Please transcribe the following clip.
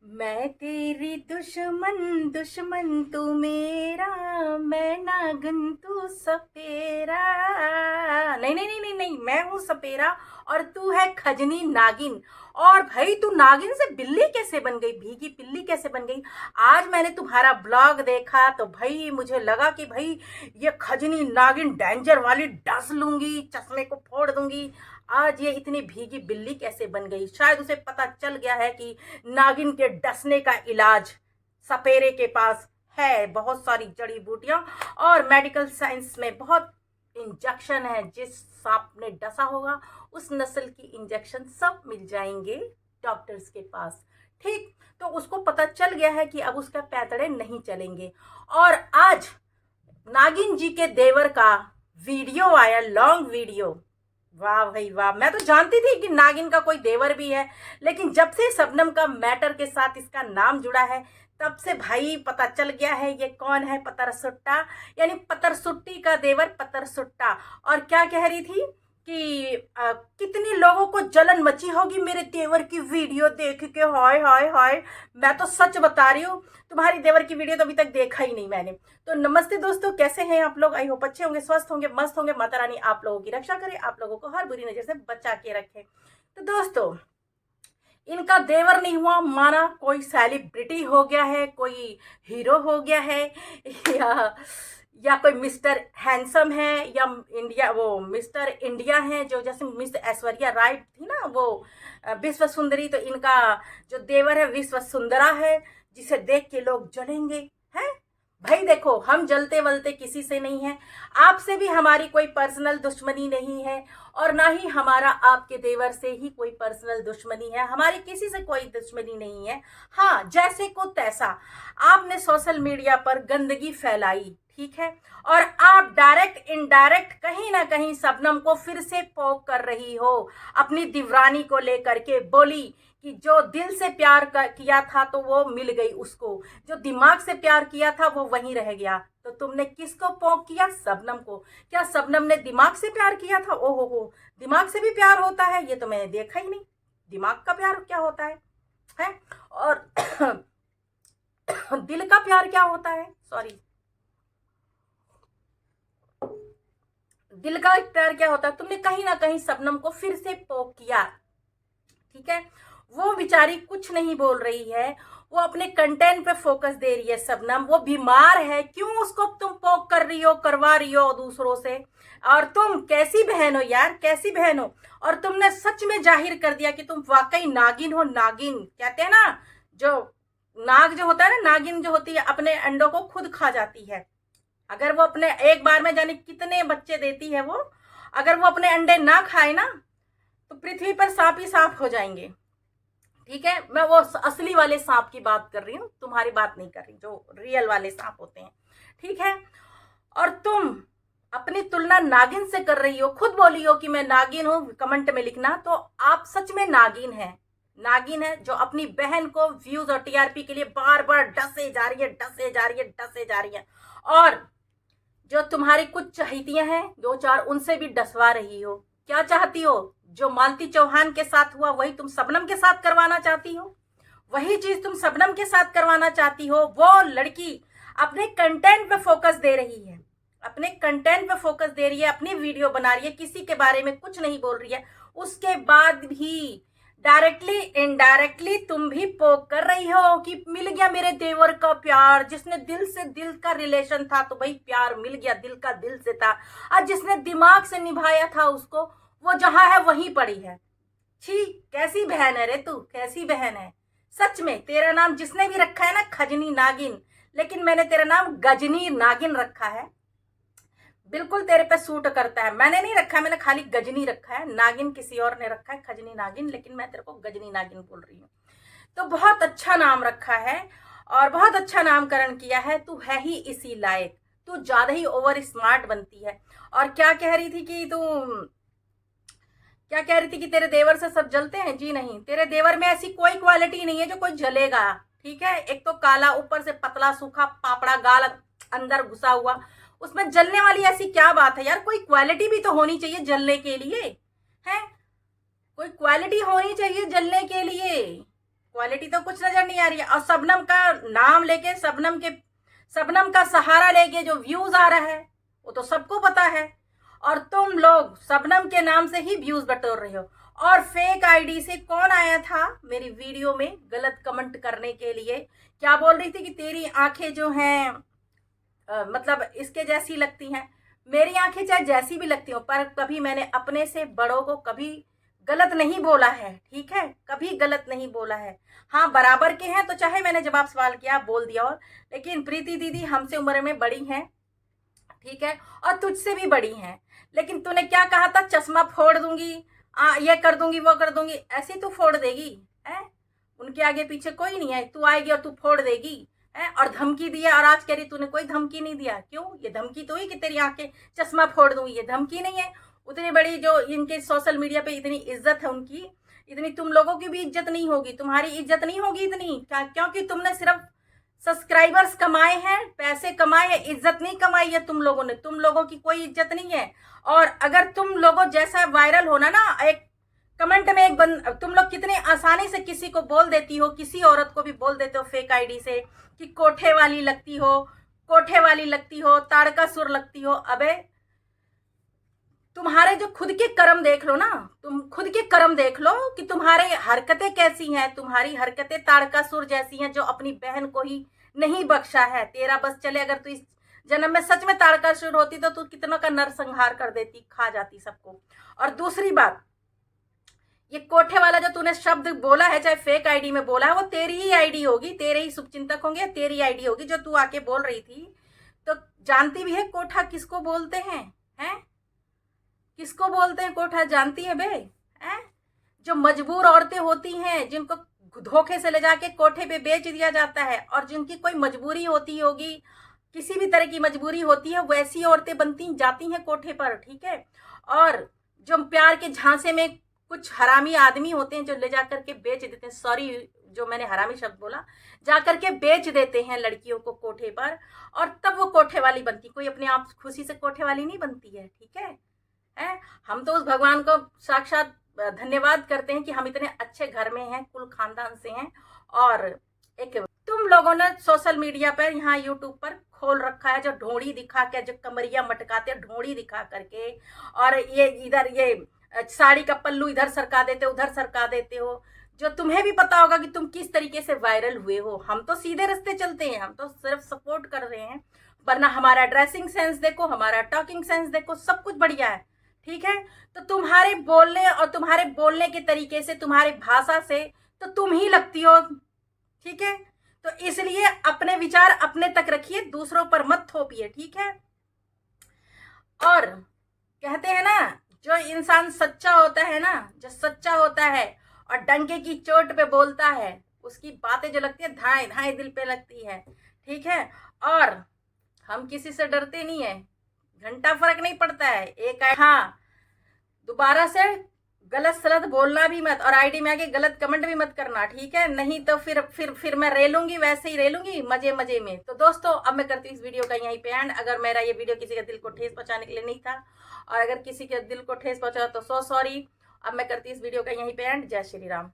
मैं तेरी दुश्मन दुश्मन तू मेरा, मैं नागिन तू सपेरा। नहीं नहीं नहीं नहीं नहीं, मैं हूँ सपेरा और तू है खजनी नागिन। और भाई तू नागिन से बिल्ली कैसे बन गई, भीगी पिल्ली कैसे बन गई? आज मैंने तुम्हारा ब्लॉग देखा तो भाई मुझे लगा कि भाई ये खजनी नागिन डेंजर वाली डस लूंगी, चश्मे को फोड़ दूंगी। आज ये इतनी भीगी बिल्ली कैसे बन गई? शायद उसे पता चल गया है कि नागिन के डसने का इलाज सपेरे के पास है। बहुत सारी जड़ी बूटियां और मेडिकल साइंस में बहुत इंजेक्शन है। जिस सांप ने डसा होगा उस नस्ल की इंजेक्शन सब मिल जाएंगे डॉक्टर्स के पास। ठीक, तो उसको पता चल गया है कि अब उसका पैतड़े नहीं चलेंगे। और आज नागिन जी के देवर का वीडियो आया, लॉन्ग वीडियो। वाह भाई वाह, मैं तो जानती थी कि नागिन का कोई देवर भी है, लेकिन जब से शबनम का मैटर के साथ इसका नाम जुड़ा है तब से भाई पता चल गया है ये कौन है। पतर सुट्टा, यानी पतर सुट्टी का देवर पतर सुट्टा। और क्या कह रही थी कि कितनी लोगों को जलन मची होगी मेरे देवर की वीडियो देख के। हाय हाय हाय, मैं तो सच बता रही हूँ, तुम्हारी देवर की वीडियो तो अभी तक देखा ही नहीं मैंने। तो नमस्ते दोस्तों, कैसे हैं आप लोग? आई होप अच्छे होंगे, स्वस्थ होंगे, मस्त होंगे। माता रानी आप लोगों की रक्षा करे, आप लोगों को हर बुरी नजर से बचा के रखे। तो दोस्तों, इनका देवर नहीं हुआ माना कोई सेलिब्रिटी हो गया है, कोई हीरो हो गया है, या कोई मिस्टर हैंडसम है, या इंडिया वो मिस्टर इंडिया है, जो जैसे मिस ऐश्वर्या राय थी ना, वो विश्व सुंदरी। तो इनका जो देवर है विश्व सुंदरा है, जिसे देख के लोग जलेंगे हैं। भाई देखो, हम जलते वलते किसी से नहीं है, आपसे भी हमारी कोई पर्सनल दुश्मनी नहीं है, और ना ही हमारा आपके देवर से ही कोई पर्सनल दुश्मनी है। हमारी किसी से कोई दुश्मनी नहीं है। हाँ, जैसे को तैसा आपने सोशल मीडिया पर गंदगी फैलाई, ठीक है, और आप डायरेक्ट इनडायरेक्ट कहीं ना कहीं शबनम को फिर से पोक कर रही हो अपनी दिवरानी को लेकर के। बोली कि जो दिल से प्यार किया था तो वो मिल गई उसको, जो दिमाग से प्यार किया था वो वहीं रह गया। तो तुमने किसको पोक किया? शबनम को। क्या शबनम ने दिमाग से प्यार किया था? ओहो हो, दिमाग से भी प्यार होता है? ये तो मैंने देखा ही नहीं, दिमाग का प्यार क्या होता है? और दिल का प्यार क्या होता है? सॉरी, दिल का प्यार क्या होता है? तुमने कहीं ना कहीं शबनम को फिर से पोक किया, ठीक है। वो बेचारी कुछ नहीं बोल रही है, वो अपने कंटेंट पे फोकस दे रही है। शबनम वो बीमार है, क्यों उसको तुम पोक कर रही हो, करवा रही हो दूसरों से? और तुम कैसी बहन हो यार, कैसी बहन हो? और तुमने सच में जाहिर कर दिया कि तुम वाकई नागिन हो। नागिन कहते हैं ना, जो नाग जो होता है ना, नागिन जो होती है अपने अंडों को खुद खा जाती है। अगर वो अपने एक बार में जाने कितने बच्चे देती है वो, अगर वो अपने अंडे ना खाए ना तो पृथ्वी पर सांप ही सांप हो जाएंगे। ठीक है, मैं वो असली वाले सांप की बात कर रही हूँ, तुम्हारी बात नहीं कर रही, जो रियल वाले सांप होते हैं। ठीक है, और तुम अपनी तुलना नागिन से कर रही हो, खुद बोली हो कि मैं नागिन हूं, कमेंट में लिखना। तो आप सच में नागिन है, नागिन है जो अपनी बहन को व्यूज और टीआरपी के लिए बार बार डसे जा रही है, डसे जा रही है, डसे जा रही है। और जो तुम्हारी कुछ चहेतियां हैं दो चार, उनसे भी डसवा रही हो। क्या चाहती हो? जो मालती चौहान के साथ हुआ वही तुम शबनम के साथ करवाना चाहती हो, वही चीज तुम शबनम के साथ करवाना चाहती हो। वो लड़की अपने कंटेंट पे फोकस दे रही है, अपने कंटेंट पे फोकस दे रही है, अपनी वीडियो बना रही है, किसी के बारे में कुछ नहीं बोल रही है। उसके बाद भी डायरेक्टली इनडायरेक्टली तुम भी पोक कर रही हो कि मिल गया मेरे देवर का प्यार, जिसने दिल से दिल का रिलेशन था तो भाई प्यार मिल गया, दिल का दिल से था। और जिसने दिमाग से निभाया था उसको, वो जहां है वहीं पड़ी है। छी, कैसी बहन है रे तू, कैसी बहन है? सच में तेरा नाम जिसने भी रखा है ना खजनी नागिन, लेकिन मैंने तेरा नाम गजनी नागिन रखा है। बिल्कुल तेरे पे सूट करता है। मैंने नहीं रखा, मैंने खाली गजनी रखा है, नागिन किसी और ने रखा है, खजनी नागिन, लेकिन मैं तेरे को गजनी नागिन बोल रही हूँ। तो बहुत अच्छा नाम रखा है और बहुत अच्छा नामकरण किया है। तू है ही इसी लायक, तू ज्यादा ही ओवर स्मार्ट बनती है। और क्या कह रही थी कि तू, क्या कह रही थी कि तेरे देवर से सब जलते हैं? जी नहीं, तेरे देवर में ऐसी कोई क्वालिटी नहीं है जो कोई जलेगा। ठीक है, एक तो काला, ऊपर से पतला सूखा पापड़ा गाल अंदर घुसा हुआ, उसमें जलने वाली ऐसी क्या बात है यार? कोई क्वालिटी भी तो होनी चाहिए जलने के लिए, है? कोई क्वालिटी होनी चाहिए जलने के लिए। क्वालिटी तो कुछ नजर नहीं आ रही है। और शबनम का नाम लेके, शबनम का सहारा लेके जो व्यूज आ रहा है वो तो सबको पता है। और तुम लोग शबनम के नाम से ही व्यूज बटोर रहे हो। और फेक आईडी से कौन आया था मेरी वीडियो में गलत कमेंट करने के लिए? क्या बोल रही थी कि तेरी आंखें जो हैं मतलब इसके जैसी लगती हैं। मेरी आंखें चाहे जैसी भी लगती हो, पर कभी मैंने अपने से बड़ों को कभी गलत नहीं बोला है, ठीक है, कभी गलत नहीं बोला है। हाँ, बराबर के हैं तो चाहे मैंने जवाब सवाल किया बोल दिया। और लेकिन प्रीति दीदी हमसे उम्र में बड़ी हैं, ठीक है, और तुझसे भी बड़ी हैं। लेकिन तूने क्या कहा था, चश्मा फोड़ दूंगी, ये कर दूंगी, वो कर दूंगी। ऐसे तू फोड़ देगी है? उनके आगे पीछे कोई नहीं है, तू आएगी और तू फोड़ देगी है? और धमकी दिया, और आज कह रही तूने कोई धमकी नहीं दिया। क्यों? ये धमकी तो हुई कि तेरी आंखें चश्मा फोड़ दूंगी, ये धमकी नहीं है। उतनी बड़ी जो इनके सोशल मीडिया पे इतनी इज्जत है उनकी, इतनी तुम लोगों की भी इज्जत नहीं होगी, तुम्हारी इज्जत नहीं होगी इतनी। क्या? क्योंकि तुमने सिर्फ सब्सक्राइबर्स कमाए हैं, पैसे कमाए हैं, इज्जत नहीं कमाई है तुम लोगों ने। तुम लोगों की कोई इज्जत नहीं है। और अगर तुम लोगों जैसा वायरल होना ना, एक कमेंट में तुम लोग कितने आसानी से किसी को बोल देती हो, किसी औरत को भी बोल देते हो फेक आईडी से कि कोठे वाली लगती हो, कोठे वाली लगती हो, ताड़का सुर लगती हो। अबे तुम्हारे जो खुद के कर्म देख लो ना, तुम खुद के कर्म देख लो कि तुम्हारे हरकतें कैसी हैं। तुम्हारी हरकतें ताड़का सुर जैसी हैं, जो अपनी बहन को ही नहीं बख्शा है। तेरा बस चले, अगर तू इस जन्म में सच में ताड़का सुर होती तो तू कितना का नरसंहार कर देती, खा जाती सबको। और दूसरी बात, ये कोठे वाला जो तूने शब्द बोला है, चाहे फेक आईडी में बोला है, वो तेरी ही आईडी होगी, तेरे ही शुभचिंतक होंगे, तेरी आईडी होगी जो तू आके बोल रही थी। तो जानती भी है कोठा किसको बोलते हैं? किसको बोलते हैं कोठा? जानती है बे? हैं? जो मजबूर औरतें होती हैं, जिनको धोखे से ले जाके कोठे पे बेच दिया जाता है, और जिनकी कोई मजबूरी होती होगी, किसी भी तरह की मजबूरी होती है, वैसी औरतें बनती जाती हैं कोठे पर, ठीक है। और जो प्यार के झांसे में कुछ हरामी आदमी होते हैं जो ले जाकर के बेच देते हैं, सॉरी जो मैंने हरामी शब्द बोला, जाकर के बेच देते हैं लड़कियों को कोठे पर, और तब वो कोठे वाली बनती। कोई अपने आप खुशी से कोठे वाली नहीं बनती है, ठीक है। हम तो उस भगवान को साक्षात धन्यवाद करते हैं कि हम इतने अच्छे घर में हैं, कुल खानदान से हैं। और एक तुम लोगों ने सोशल मीडिया पर, यहाँ यूट्यूब पर खोल रखा है, जो ढोड़ी दिखा के, जो कमरिया मटकाते ढोड़ी दिखा करके, और ये इधर ये साड़ी का पल्लू इधर सरका देते हो, उधर सरका देते हो, जो तुम्हें भी पता होगा कि तुम किस तरीके से वायरल हुए हो। हम तो सीधे रास्ते चलते हैं, हम तो सिर्फ सपोर्ट कर रहे हैं, वरना हमारा ड्रेसिंग सेंस देखो, हमारा टॉकिंग सेंस देखो, सब कुछ बढ़िया है, ठीक है। तो तुम्हारे बोलने और तुम्हारे बोलने के तरीके से, तुम्हारी भाषा से तो तुम ही लगती हो, ठीक है। तो इसलिए अपने विचार अपने तक रखिए, दूसरों पर मत थोपिए, ठीक है। और कहते हैं ना, जो इंसान सच्चा होता है ना, जो सच्चा होता है और डंके की चोट पे बोलता है, उसकी बातें जो लगती है धाए धाए दिल पे लगती है, ठीक है। और हम किसी से डरते नहीं है, घंटा फर्क नहीं पड़ता है। एक हाँ, दोबारा से गलत सलत बोलना भी मत, और आईडी में आके गलत कमेंट भी मत करना, ठीक है। नहीं तो फिर मैं रेलूंगी, वैसे ही रेलूंगी मजे मजे में। तो दोस्तों, अब मैं करती हूँ इस वीडियो का यहीं पे एंड। अगर मेरा ये वीडियो किसी के दिल को ठेस पहुंचाने के लिए नहीं था, और अगर किसी के दिल को ठेस पहुंचा तो सो सॉरी। अब मैं करती हूँ इस वीडियो का यहीं पे एंड। जय श्री राम।